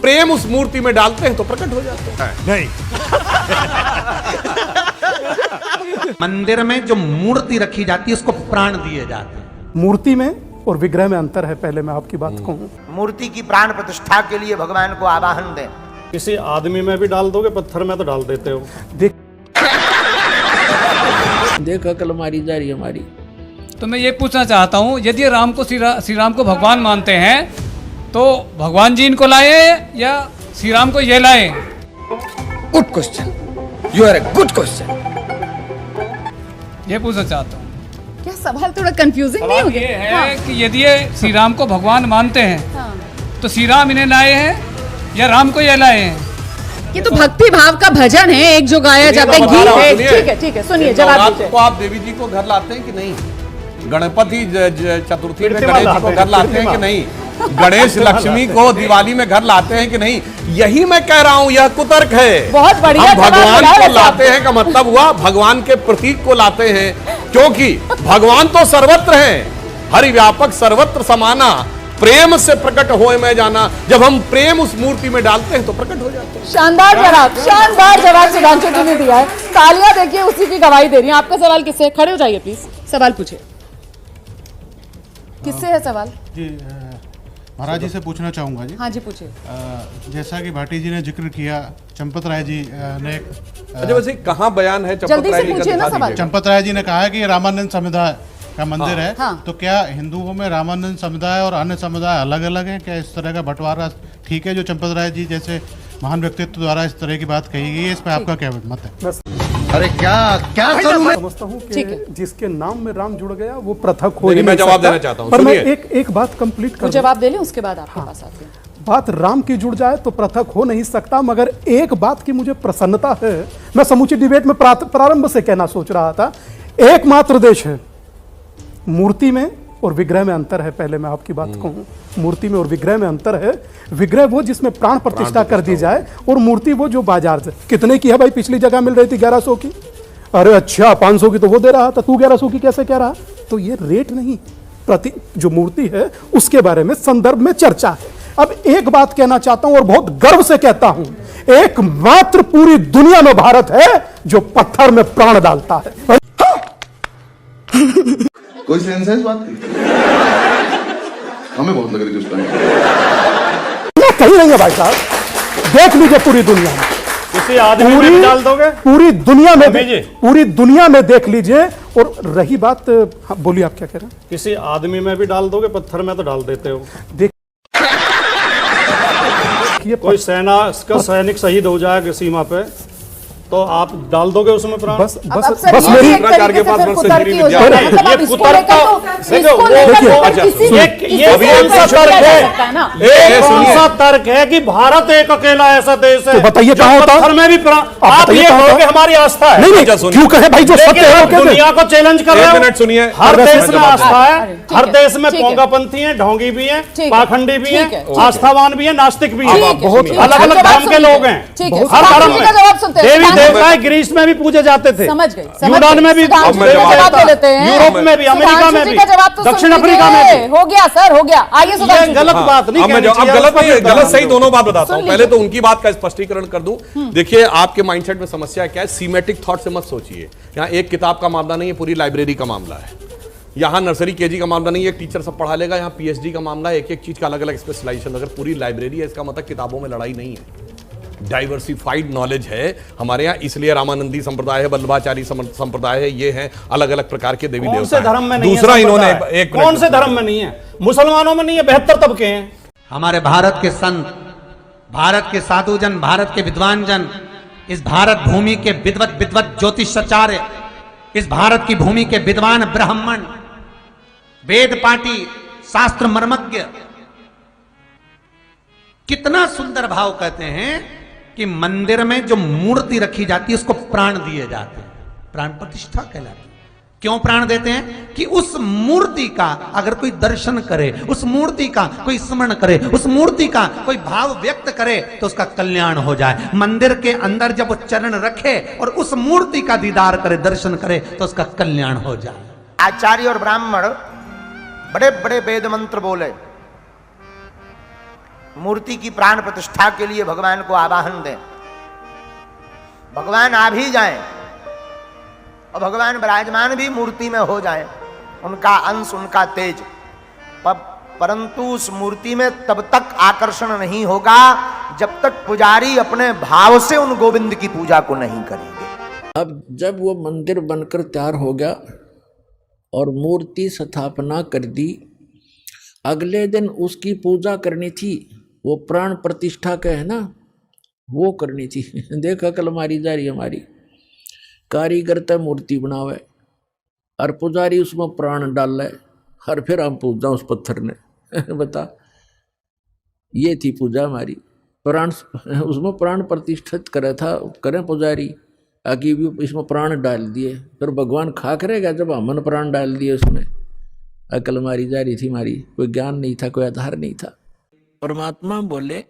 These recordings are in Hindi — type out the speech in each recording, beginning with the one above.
प्रेम उस मूर्ति में डालते हैं तो प्रकट हो जाते हैं। नहीं, मंदिर में जो मूर्ति रखी जाती है उसको प्राण दिए जाते हैं। मूर्ति में और विग्रह में अंतर है। पहले मैं आपकी बात कहूँ, मूर्ति की प्राण प्रतिष्ठा के लिए भगवान को आवाहन दें। किसी आदमी में भी डाल दोगे, पत्थर में तो डाल देते हो। देख अकल मारी जा रही हमारी। तो मैं ये पूछना चाहता हूँ, यदि राम को श्री राम को भगवान मानते हैं तो भगवान जी इनको लाए या श्री राम को ये लाए? Good question, you are a good question. ये पूछना चाहता हूँ। क्या सवाल थोड़ा कंफ्यूजिंग नहीं हो ये गया? है कि यदि ये श्री राम को भगवान मानते हैं तो श्री राम इन्हें लाए हैं या राम को ये लाए हैं? ये तो भक्ति भाव का भजन है, एक जो गाया जाता है, गीत है। ठीक है, सुनिए जवाब दीजिए। तो आप देवी जी को घर लाते हैं कि नहीं? गणपति चतुर्थी में गणेश जी को घर लाते हैं कि नहीं? गणेश लक्ष्मी को दिवाली में घर लाते हैं कि नहीं? यही मैं कह रहा हूँ, यह कुतर्क है। बहुत बढ़िया। हम भगवान को लाते हैं का मतलब हुआ भगवान के प्रतीक को लाते हैं, क्योंकि भगवान तो सर्वत्र हैं, हरि व्यापक सर्वत्र समाना, प्रेम से प्रकट होए में जाना। जब हम प्रेम उस मूर्ति में डालते हैं तो प्रकट हो जाते हैं। शानदार जवाब सुधांशु जी ने दिया है। तालियां देखिए, उसी की गवाही दे रही है। आपका सवाल किससे? खड़े हो जाइए प्लीज, सवाल पूछिए। किससे है सवाल? जी महाराज जी से पूछना चाहूँगा जी। हाँ जी, पूछिए। जैसा कि भाटी जी ने जिक्र किया, चंपत राय जी ने अच्छा, वैसे कहाँ बयान है जल्दी से पूछिए ना सवाल। चंपत राय जी ने कहा है कि ये रामानंद समुदाय का मंदिर है। हाँ। तो क्या हिंदुओं में रामानंद समुदाय और अन्य समुदाय अलग अलग हैं? क्या इस तरह का बंटवारा ठीक है जो चंपत राय जी जैसे महान व्यक्तित्व द्वारा इस तरह की बात कही गई है? इस पर आपका क्या मत है? अरे क्या करूं मैं? समझता हूँ कि जिसके नाम में राम जुड़ गया वो पृथक हो ही मैं नहीं जवाब सकता। देना चाहता हूं, पर मैं सुनिए। एक बात कंप्लीट कर जवाब दे लें, उसके बाद आपके पास आते हैं। बात राम की जुड़ जाए तो पृथक हो नहीं सकता, मगर एक बात की मुझे प्रसन्नता है। मैं समूची डिबेट में प्रारंभ से कहना सोच रहा था, एकमात्र देश है, मूर्ति में और विग्रह में अंतर है। पहले मैं आपकी बात कहूँ, मूर्ति में और विग्रह में अंतर है। विग्रह वो जिसमें प्राण प्रतिष्ठा कर दी जाए, और मूर्ति वो जो बाजार से कितने की है भाई? पिछली जगह मिल रही थी 1100 की। अरे अच्छा, 500 की तो वो दे रहा था, तू 1100 की कैसे कह रहा? तो ये रेट नहीं, प्रति जो मूर्ति है उसके बारे में संदर्भ में चर्चा है। अब एक बात कहना चाहता हूं और बहुत गर्व से कहता हूं, एकमात्र पूरी दुनिया में भारत है जो पत्थर में प्राण डालता है। कोई सेंस है इस बात की? हमें बहुत लग रही थी उस टाइम। कहीं नहीं है भाई साहब, देख लीजिए पूरी दुनिया में। किसी आदमी में भी डाल दोगे? पूरी दुनिया में देख लीजिए। और रही बात, हाँ, बोलिए आप क्या कह रहे हैं? किसी आदमी में भी डाल दोगे, पत्थर में तो डाल देते हो। कोई सेना का सैनिक शहीद हो जाएगा सीमा पे, तो आप डाल दोगे उसमें प्राण? बस मेरी ये कौन सा तर्क है कि भारत एक अकेला ऐसा देश है? बताइए कहाँ होता? पत्थर में भी प्राण? आप ये कहोगे हमारी आस्था है? नहीं, क्यों कहे भाई? जो सत्य है वो कहते हैं। दुनिया को चैलेंज कर रहे हो। सुनिए, हर देश में आस्था है, हर देश में पोंगापंथी है, ढोंगी भी है, पाखंडी भी है, आस्थावान भी है, नास्तिक भी है, बहुत अलग अलग धर्म के लोग हैं। हर धर्म में देवी देवता ग्रीस में भी पूजे जाते थे, यूनान में भी, यूरोप में भी, अमेरिका में भी, दक्षिण अफ्रीका में भी। हो गया सर, हो गया। आइए सुधांशु जी। गलत बात नहीं कहनी चाहिए। गलत नहीं, गलत सही दोनों बात बताता हूं। पहले तो उनकी बात का स्पष्टीकरण कर दूं। देखिए, आपके माइंडसेट में समस्या क्या है, सीमेटिक थॉट से मत सोचिए। यहाँ एक किताब का मामला नहीं है, पूरी लाइब्रेरी का मामला है। यहाँ नर्सरी केजी का मामला नहीं है, एक टीचर सब पढ़ा लेगा। यहाँ पीएचडी का मामला है, एक एक चीज का अलग अलग स्पेशलाइजेशन। अगर पूरी लाइब्रेरी है, इसका मतलब किताबों में लड़ाई नहीं है, डाइवर्सिफाइड नॉलेज है हमारे यहाँ। इसलिए रामानंदी संप्रदाय है, वल्लभाचारी संप्रदाय है, ये है अलग अलग प्रकार के देवी देवता। धर्म में नहीं दूसरा है, इन्होंने एक कौन से धर्म में नहीं है? मुसलमानों में नहीं है, 72 तबके हैं। हमारे भारत के संत, भारत के साधु जन, भारत के विद्वान जन, इस भारत भूमि के विद्वत ज्योतिषाचार्य, इस भारत की भूमि के विद्वान ब्राह्मण, वेद पाठी, शास्त्र मर्मज्ञ, कितना सुंदर भाव कहते हैं कि मंदिर में जो मूर्ति रखी जाती है उसको प्राण दिए जाते हैं, प्राण प्रतिष्ठा कहलाती है। क्यों प्राण देते हैं? कि उस मूर्ति का अगर कोई दर्शन करे, उस मूर्ति का कोई स्मरण करे, उस मूर्ति का कोई भाव व्यक्त करे तो उसका कल्याण हो जाए। मंदिर के अंदर जब वो चरण रखे और उस मूर्ति का दीदार करे, दर्शन करे तो उसका कल्याण हो जाए। आचार्य और ब्राह्मण बड़े बड़े वेद मंत्र बोले, मूर्ति की प्राण प्रतिष्ठा के लिए भगवान को आवाहन दें। भगवान आ भी जाएं और भगवान विराजमान भी मूर्ति में हो जाएं, उनका अंश, उनका तेज, परंतु उस मूर्ति में तब तक आकर्षण नहीं होगा जब तक पुजारी अपने भाव से उन गोविंद की पूजा को नहीं करेंगे। अब जब वो मंदिर बनकर तैयार हो गया और मूर्ति स्थापना कर दी, अगले दिन उसकी पूजा करनी थी, वो प्राण प्रतिष्ठा का है ना, वो करनी थी। देखा कल मारी जा रही हमारी कारीगर तो मूर्ति बनावे और पुजारी उसमें प्राण डाल है, और फिर हम पूजा उस पत्थर ने बता, ये थी पूजा हमारी। प्राण उसमें प्राण प्रतिष्ठित करे था, करें पुजारी, आगे भी इसमें प्राण डाल दिए, फिर भगवान खा करेगा जब हमने प्राण डाल दिए उसमें। अकल मारी जा रही थी हमारी, कोई ज्ञान नहीं था, कोई आधार नहीं था। परमात्मा बोले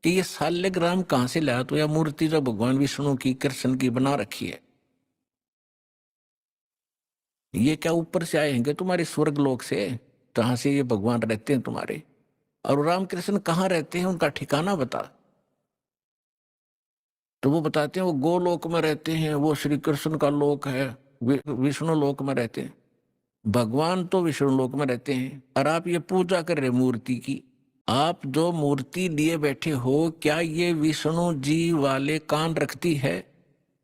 कि ये शालिग्राम कहाँ से लाया, तो यह मूर्ति जो भगवान विष्णु की, कृष्ण की बना रखी है, ये क्या ऊपर से आए हैं तुम्हारे स्वर्ग लोक से, जहां से ये भगवान रहते हैं तुम्हारे, और रामकृष्ण कहाँ रहते हैं, उनका ठिकाना बता। तो वो बताते हैं वो गोलोक में रहते हैं, वो श्री कृष्ण का लोक है, विष्णु लोक में रहते हैं। भगवान तो विष्णु लोक में रहते हैं, और आप ये पूजा कर रहे मूर्ति की। आप जो मूर्ति लिए बैठे हो, क्या ये विष्णु जी वाले कान रखती है,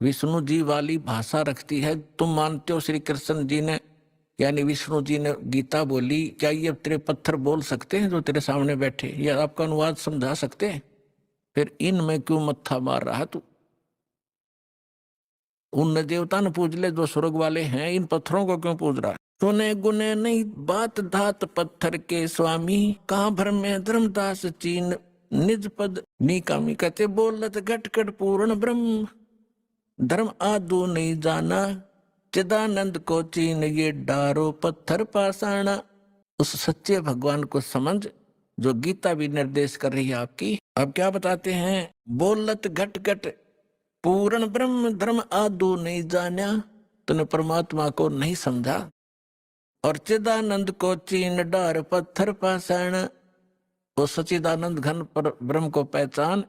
विष्णु जी वाली भाषा रखती है? तुम मानते हो श्री कृष्ण जी ने, यानी विष्णु जी ने गीता बोली, क्या ये तेरे पत्थर बोल सकते हैं जो तेरे सामने बैठे, या आपका अनुवाद समझा सकते हैं? फिर इनमें क्यों मत्था मार रहा तू? उन देवता ने पूज ले जो स्वर्ग वाले हैं, इन पत्थरों को क्यों पूज रहा है? सुने गुने नहीं बात धात पत्थर के स्वामी, कहाँ भर में धर्मदास चीन निज पद निकामी। कहते बोलत घट घट पूर्ण ब्रह्म, धर्म आदू नहीं जाना, चिदानंद को चीन ये डारो पत्थर पाषाणा। उस सच्चे भगवान को समझ जो गीता भी निर्देश कर रही है आपकी। अब क्या बताते हैं, बोलत घट घट पूर्ण ब्रह्म, धर्म आदू नहीं जाना, तूने परमात्मा को नहीं समझा, और चिदानंद को चीन डार पत्थर पाषाण। वो सचिदानंद घन पर ब्रह्म को पहचान,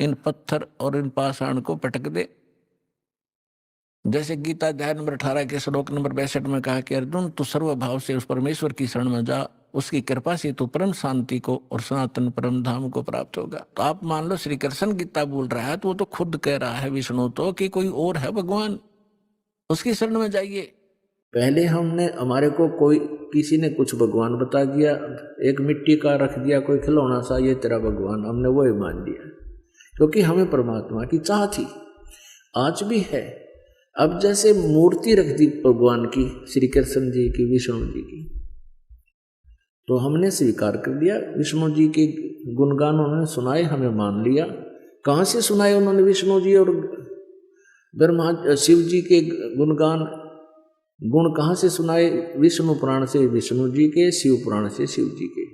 इन पत्थर और इन पाषाण को पटक दे। जैसे गीता अध्याय नंबर 18 के श्लोक नंबर 62 में कहा कि अर्जुन तू सर्वभाव से उस परमेश्वर की शरण में जा, उसकी कृपा से तू परम शांति को और सनातन परम धाम को प्राप्त होगा। तो आप मान लो श्री कृष्ण गीता बोल रहा है, तो वो तो खुद कह रहा है विष्णु तो कि कोई और है भगवान, उसकी शरण में जाइए। पहले हमने हमारे को कोई किसी ने कुछ भगवान बता दिया, एक मिट्टी का रख दिया कोई खिलौना सा, ये तेरा भगवान, हमने वो ही मान लिया, क्योंकि हमें परमात्मा की चाह थी, आज भी है। अब जैसे मूर्ति रख दी भगवान की, श्री कृष्ण जी की, विष्णु जी की, तो हमने स्वीकार कर दिया। विष्णु जी के गुणगान उन्होंने सुनाए, हमें मान लिया। कहाँ से सुनाए उन्होंने विष्णु जी और ब्रह्मा शिव जी के गुणगान, गुण कहाँ से सुनाए? विष्णु पुराण से विष्णु जी के, शिव पुराण से शिव जी के।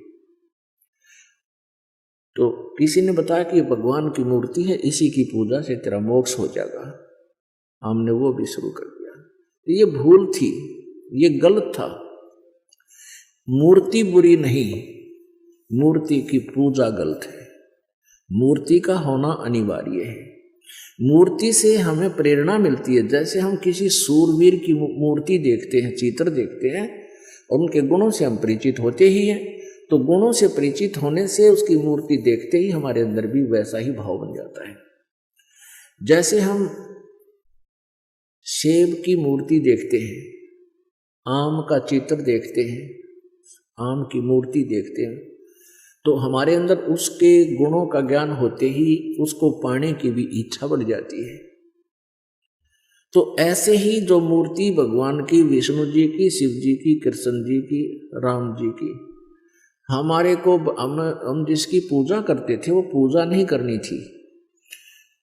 तो किसी ने बताया कि भगवान की मूर्ति है, इसी की पूजा से तेरा मोक्ष हो जाएगा, हमने वो भी शुरू कर दिया। ये भूल थी, ये गलत था। मूर्ति बुरी नहीं, मूर्ति की पूजा गलत है। मूर्ति का होना अनिवार्य है। मूर्ति से हमें प्रेरणा मिलती है। जैसे हम किसी सूरवीर की मूर्ति देखते हैं, चित्र देखते हैं, और उनके गुणों से हम परिचित होते ही हैं, तो गुणों से परिचित होने से उसकी मूर्ति देखते ही हमारे अंदर भी वैसा ही भाव बन जाता है। जैसे हम सेब की मूर्ति देखते हैं, आम का चित्र देखते हैं, आम की मूर्ति देखते हैं, तो हमारे अंदर उसके गुणों का ज्ञान होते ही उसको पाने की भी इच्छा बढ़ जाती है। तो ऐसे ही जो मूर्ति भगवान की, विष्णु जी की, शिव जी की, कृष्ण जी की, राम जी की, हमारे को हम जिसकी पूजा करते थे वो पूजा नहीं करनी थी।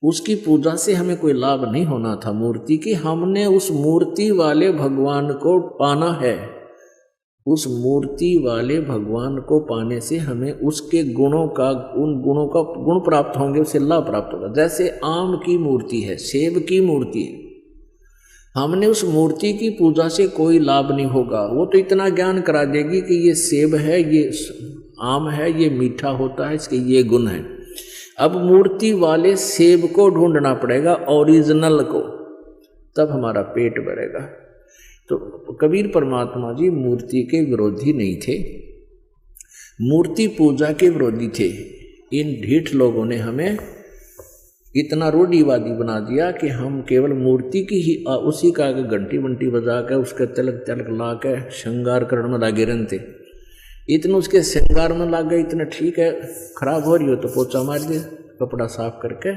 उसकी पूजा से हमें कोई लाभ नहीं होना था मूर्ति की। हमने उस मूर्ति वाले भगवान को पाना है। उस मूर्ति वाले भगवान को पाने से हमें उसके गुणों का, उन गुणों का गुण प्राप्त होंगे, उससे लाभ प्राप्त होगा। जैसे आम की मूर्ति है, सेब की मूर्ति है, हमने उस मूर्ति की पूजा से कोई लाभ नहीं होगा। वो तो इतना ज्ञान करा देगी कि ये सेब है, ये आम है ये मीठा होता है, इसके ये गुण है। अब मूर्ति वाले सेब को ढूंढना पड़ेगा, ओरिजिनल को, तब हमारा पेट भरेगा। तो कबीर परमात्मा जी मूर्ति के विरोधी नहीं थे, मूर्ति पूजा के विरोधी थे। इन ढीठ लोगों ने हमें इतना रूढ़िवादी बना दिया कि हम केवल मूर्ति की ही उसी का घंटी वंटी बजा के उसके तिलक तिलक ला के श्रृंगार करने में लागे रहते। इतना उसके श्रृंगार में लाग गए, इतना ठीक है, खराब हो रही हो तो पोछा मार दे, कपड़ा साफ करके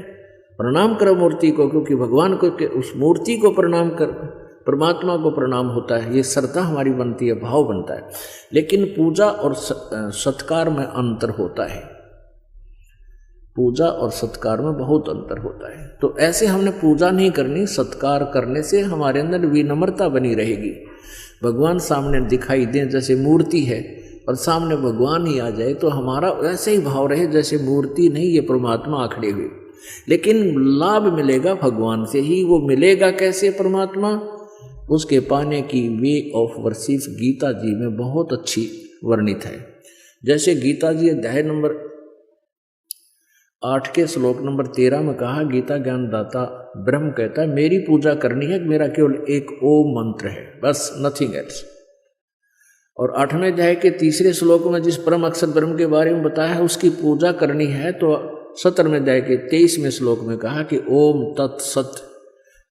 प्रणाम करो मूर्ति को, क्योंकि भगवान को के उस मूर्ति को प्रणाम कर, परमात्मा को प्रणाम होता है। ये श्रद्धा हमारी बनती है, भाव बनता है। लेकिन पूजा और सत्कार में अंतर होता है, पूजा और सत्कार में बहुत अंतर होता है। तो ऐसे हमने पूजा नहीं करनी, सत्कार करने से हमारे अंदर विनम्रता बनी रहेगी। भगवान सामने दिखाई दें जैसे मूर्ति है और सामने भगवान ही आ जाए तो हमारा ऐसे ही भाव रहे जैसे मूर्ति नहीं, ये परमात्मा आखड़े हुए। लेकिन लाभ मिलेगा भगवान से ही। वो मिलेगा कैसे परमात्मा, उसके पाने की वे ऑफ वर्शिप गीता जी में बहुत अच्छी वर्णित है। जैसे गीता जी अध्याय नंबर 8 के श्लोक नंबर 13 में कहा, गीता ज्ञानदाता ब्रह्म कहता है मेरी पूजा करनी है, मेरा केवल एक ओम मंत्र है, बस, नथिंग एल्स। और 8वें अध्याय के 3 श्लोक में जिस परम अक्षर ब्रह्म के बारे में बताया है उसकी पूजा करनी है, तो 17वें अध्याय के 23वें श्लोक में कहा कि ओम तत्सत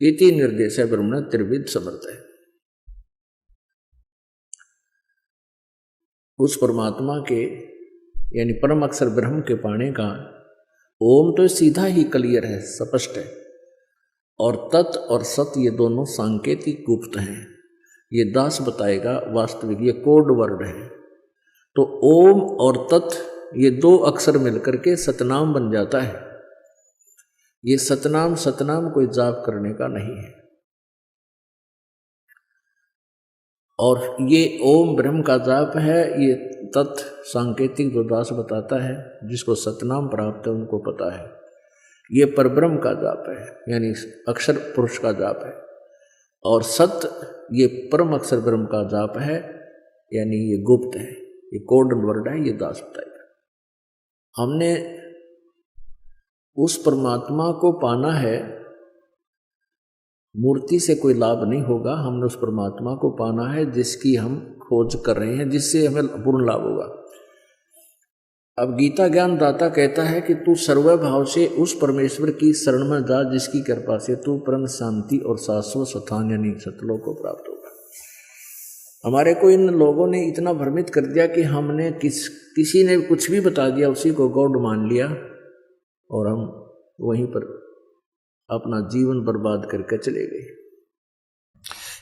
इति निर्देश है ब्रह्म त्रिविध समर्थ है। उस परमात्मा के यानी परम अक्षर ब्रह्म के पाने का ओम तो सीधा ही क्लियर है, स्पष्ट है, और तत् और सत ये दोनों सांकेतिक गुप्त हैं। ये दास बताएगा, वास्तविक ये कोड वर्ड है। तो ओम और तत् ये 2 अक्षर मिलकर के सतनाम बन जाता है। ये सतनाम कोई जाप करने का नहीं है। और ये ओम ब्रह्म का जाप है, ये तत् सांकेतिक जो दास बताता है, जिसको सतनाम प्राप्त है उनको पता है। ये परब्रह्म का जाप है, यानी अक्षर पुरुष का जाप है। और सत ये परम अक्षर ब्रह्म का जाप है, यानी ये गुप्त है, ये कोड वर्ड है, ये दास बताएगा। हमने उस परमात्मा को पाना है, मूर्ति से कोई लाभ नहीं होगा। हमने उस परमात्मा को पाना है जिसकी हम खोज कर रहे हैं, जिससे हमें पूर्ण लाभ होगा। अब गीता ज्ञान दाता कहता है कि तू सर्वभाव से उस परमेश्वर की शरण में जा जिसकी कृपा से तू परम शांति और शाश्वत स्थान यानी सतलोक को प्राप्त होगा। हमारे को इन लोगों ने इतना भ्रमित कर दिया कि हमने किसी ने कुछ भी बता दिया, उसी को गॉड मान लिया और हम वहीं पर अपना जीवन बर्बाद करके चले गए।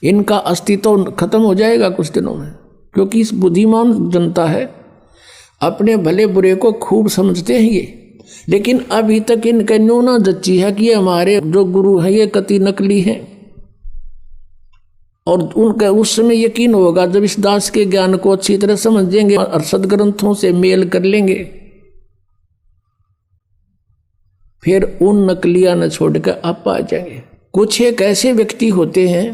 इनका अस्तित्व खत्म हो जाएगा कुछ दिनों में, क्योंकि इस बुद्धिमान जनता है, अपने भले बुरे को खूब समझते हैं ये। लेकिन अभी तक इनके न्यूना जच्ची है कि ये हमारे जो गुरु हैं ये कति नकली हैं। और उनका उस समय यकीन होगा जब इस दास के ज्ञान को अच्छी तरह समझेंगे और सदग्रंथों से मेल कर लेंगे, फिर उन नकलियां न छोड़कर आप आ जाएंगे। कुछ एक ऐसे व्यक्ति होते हैं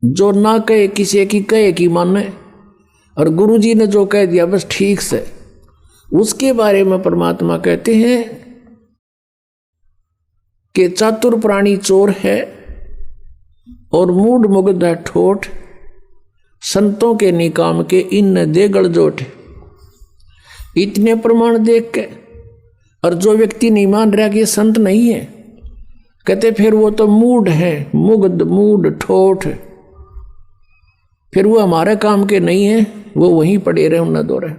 जो ना कहे किसी की कहे की माने, और गुरुजी ने जो कह दिया बस ठीक से, उसके बारे में परमात्मा कहते हैं कि चातुर प्राणी चोर है और मूढ़ मुग्ध है ठोठ, संतों के निकाम के इन दे गड़जोट। इतने प्रमाण देख के और जो व्यक्ति नहीं मान रहा कि ये संत नहीं है, कहते फिर वो तो मूढ़ है, मुग्ध मूढ़ ठोठ, फिर वो हमारे काम के नहीं है, वो वहीं पड़े रहे न दो रहे।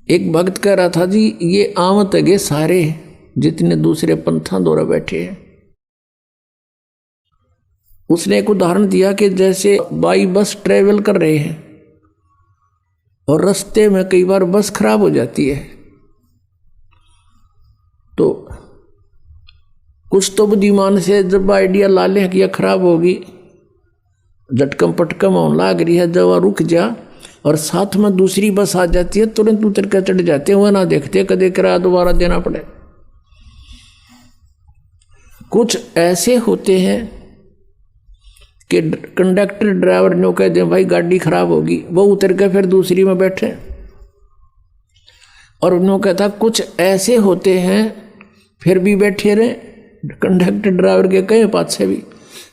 एक भक्त कह रहा था जी ये आमत गे सारे जितने दूसरे पंथा दौरा बैठे हैं। उसने एक उदाहरण दिया कि जैसे बाई बस ट्रेवल कर रहे हैं और रास्ते में कई बार बस खराब हो जाती है, तो कुछ तो बुद्धिमान से जब आइडिया ला लें कि यह खराब होगी, झटकम पटकम होने लग रही है, जब रुक जा और साथ में दूसरी बस आ जाती है, तुरंत उतर कर चढ़ जाते हैं, वह ना देखते कदे किराया दोबारा देना पड़े। कुछ ऐसे होते हैं कि कंडक्टर ड्राइवर ने कह दे भाई गाड़ी खराब होगी, वो उतर के फिर दूसरी में बैठे। और उन्होंने कहता कुछ ऐसे होते हैं फिर भी बैठे रहे, कंडक्टर ड्राइवर के कहे पाछे भी।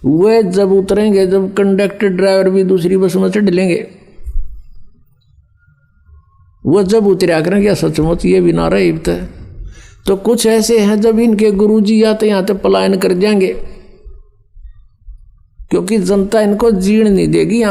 वे जब उतरेंगे, जब कंडक्टर ड्राइवर भी दूसरी बस में चढ़ लेंगे, वो जब उतरा करें क्या सचमुच ये भी नारा इब्त है। तो कुछ ऐसे हैं जब इनके गुरुजी आते यहाँ तो पलायन कर जाएंगे, क्योंकि जनता इनको जीण नहीं देगी।